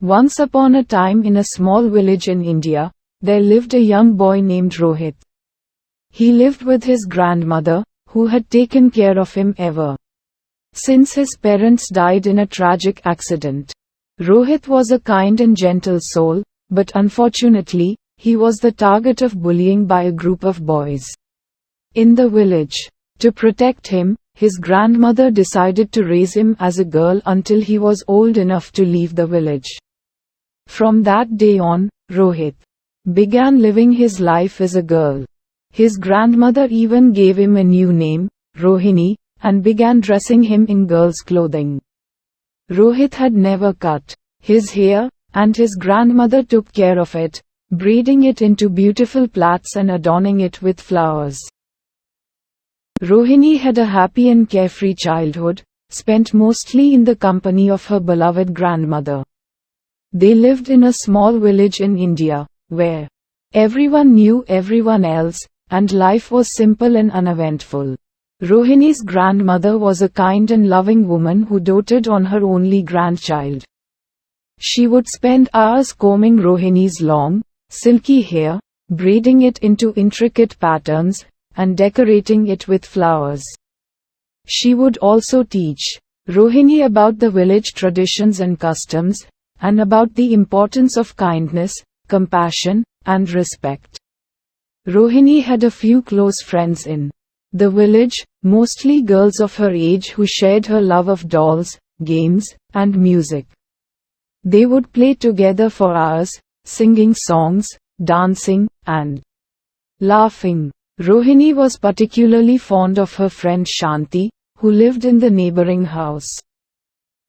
Once upon a time in a small village in India, there lived a young boy named Rohit. He lived with his grandmother, who had taken care of him ever since his parents died in a tragic accident. Rohit was a kind and gentle soul, but unfortunately, he was the target of bullying by a group of boys in the village. To protect him, his grandmother decided to raise him as a girl until he was old enough to leave the village. From that day on, Rohit began living his life as a girl. His grandmother even gave him a new name, Rohini, and began dressing him in girls' clothing. Rohit had never cut his hair, and his grandmother took care of it, braiding it into beautiful plaits and adorning it with flowers. Rohini had a happy and carefree childhood, spent mostly in the company of her beloved grandmother. They lived in a small village in India, where everyone knew everyone else, and life was simple and uneventful. Rohini's grandmother was a kind and loving woman who doted on her only grandchild. She would spend hours combing Rohini's long, silky hair, braiding it into intricate patterns, and decorating it with flowers. She would also teach Rohini about the village traditions and customs, and about the importance of kindness, compassion, and respect. Rohini had a few close friends in the village, mostly girls of her age who shared her love of dolls, games, and music. They would play together for hours, singing songs, dancing, and laughing. Rohini was particularly fond of her friend Shanti, who lived in the neighboring house.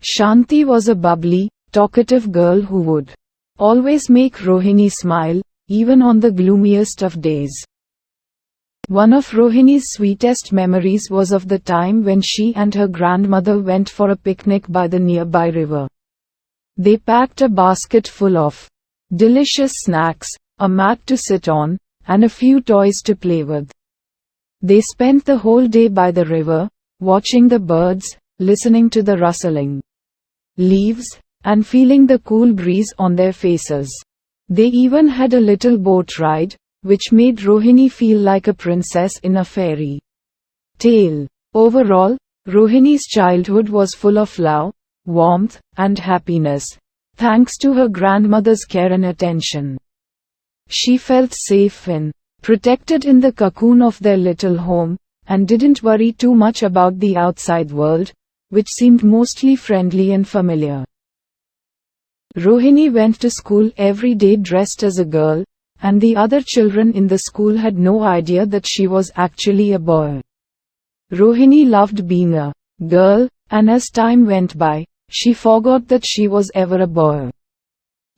Shanti was a bubbly, talkative girl who would always make Rohini smile, even on the gloomiest of days. One of Rohini's sweetest memories was of the time when she and her grandmother went for a picnic by the nearby river. They packed a basket full of delicious snacks, a mat to sit on, and a few toys to play with. They spent the whole day by the river, watching the birds, listening to the rustling leaves, and feeling the cool breeze on their faces. They even had a little boat ride, which made Rohini feel like a princess in a fairy tale. Overall, Rohini's childhood was full of love, warmth, and happiness, thanks to her grandmother's care and attention. She felt safe and protected in the cocoon of their little home, and didn't worry too much about the outside world, which seemed mostly friendly and familiar. Rohini went to school every day dressed as a girl, and the other children in the school had no idea that she was actually a boy. Rohini loved being a girl, and as time went by, she forgot that she was ever a boy.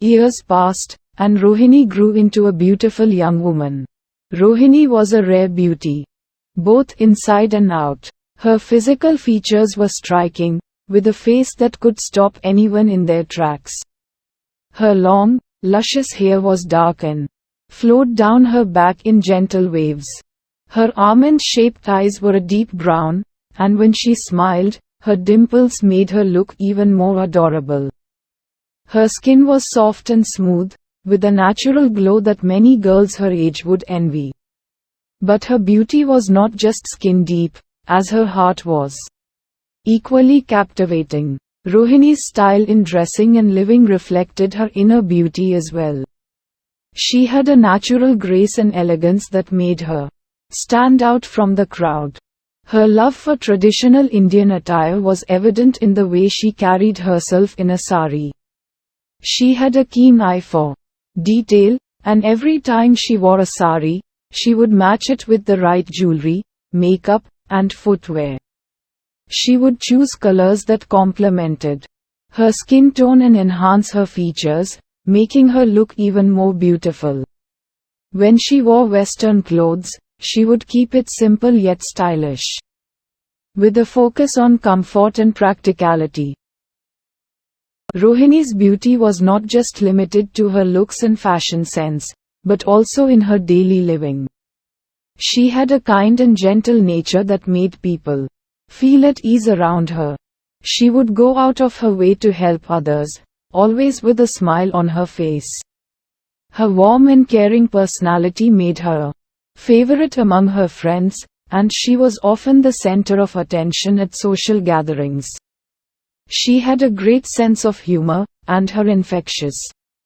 Years passed, and Rohini grew into a beautiful young woman. Rohini was a rare beauty, both inside and out. Her physical features were striking, with a face that could stop anyone in their tracks. Her long, luscious hair was dark and flowed down her back in gentle waves. Her almond-shaped eyes were a deep brown, and when she smiled, her dimples made her look even more adorable. Her skin was soft and smooth, with a natural glow that many girls her age would envy. But her beauty was not just skin deep, as her heart was equally captivating. Rohini's style in dressing and living reflected her inner beauty as well. She had a natural grace and elegance that made her stand out from the crowd. Her love for traditional Indian attire was evident in the way she carried herself in a sari. She had a keen eye for detail, and every time she wore a sari, she would match it with the right jewelry, makeup, and footwear. She would choose colors that complemented her skin tone and enhance her features, making her look even more beautiful. When she wore Western clothes, she would keep it simple yet stylish, with a focus on comfort and practicality. Rohini's beauty was not just limited to her looks and fashion sense, but also in her daily living. She had a kind and gentle nature that made people feel at ease around her. She would go out of her way to help others, always with a smile on her face. Her warm and caring personality made her a favorite among her friends, and she was often the center of attention at social gatherings. She had a great sense of humor, and her infectious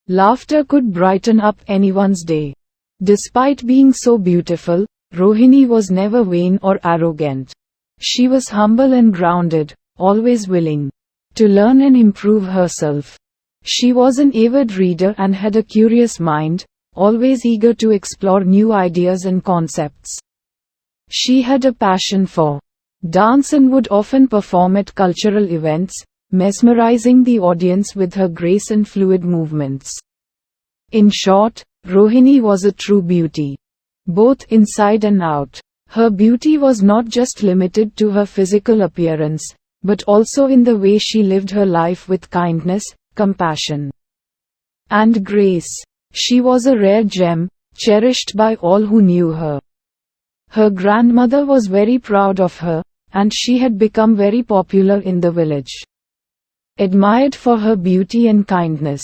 laughter could brighten up anyone's day. Despite being so beautiful, Rohini was never vain or arrogant. She was humble and grounded, always willing to learn and improve herself. She was an avid reader and had a curious mind, always eager to explore new ideas and concepts. She had a passion for dance and would often perform at cultural events, mesmerizing the audience with her grace and fluid movements. In short, Rohini was a true beauty, both inside and out. Her beauty was not just limited to her physical appearance, but also in the way she lived her life with kindness, compassion, and grace. She was a rare gem, cherished by all who knew her. Her grandmother was very proud of her, and she had become very popular in the village, admired for her beauty and kindness.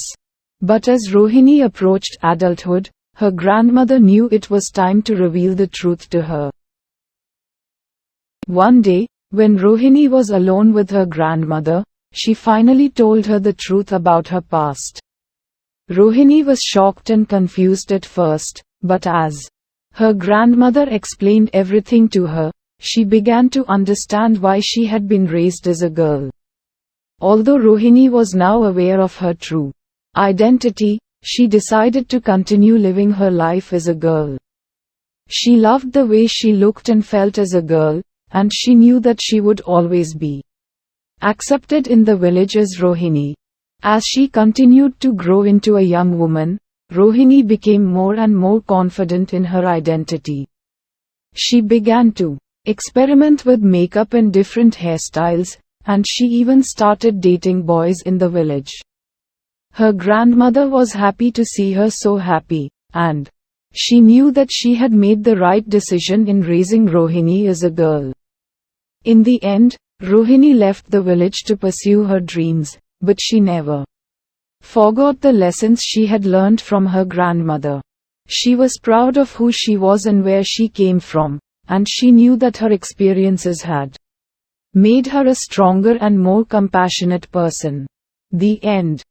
But as Rohini approached adulthood, her grandmother knew it was time to reveal the truth to her. One day, when Rohini was alone with her grandmother, she finally told her the truth about her past. Rohini was shocked and confused at first, but as her grandmother explained everything to her, she began to understand why she had been raised as a girl. Although Rohini was now aware of her true identity, she decided to continue living her life as a girl. She loved the way she looked and felt as a girl, and she knew that she would always be accepted in the village as Rohini. As she continued to grow into a young woman, Rohini became more and more confident in her identity. She began to experiment with makeup and different hairstyles, and she even started dating boys in the village. Her grandmother was happy to see her so happy, and she knew that she had made the right decision in raising Rohini as a girl. In the end, Rohini left the village to pursue her dreams, but she never forgot the lessons she had learned from her grandmother. She was proud of who she was and where she came from, and she knew that her experiences had made her a stronger and more compassionate person. The end.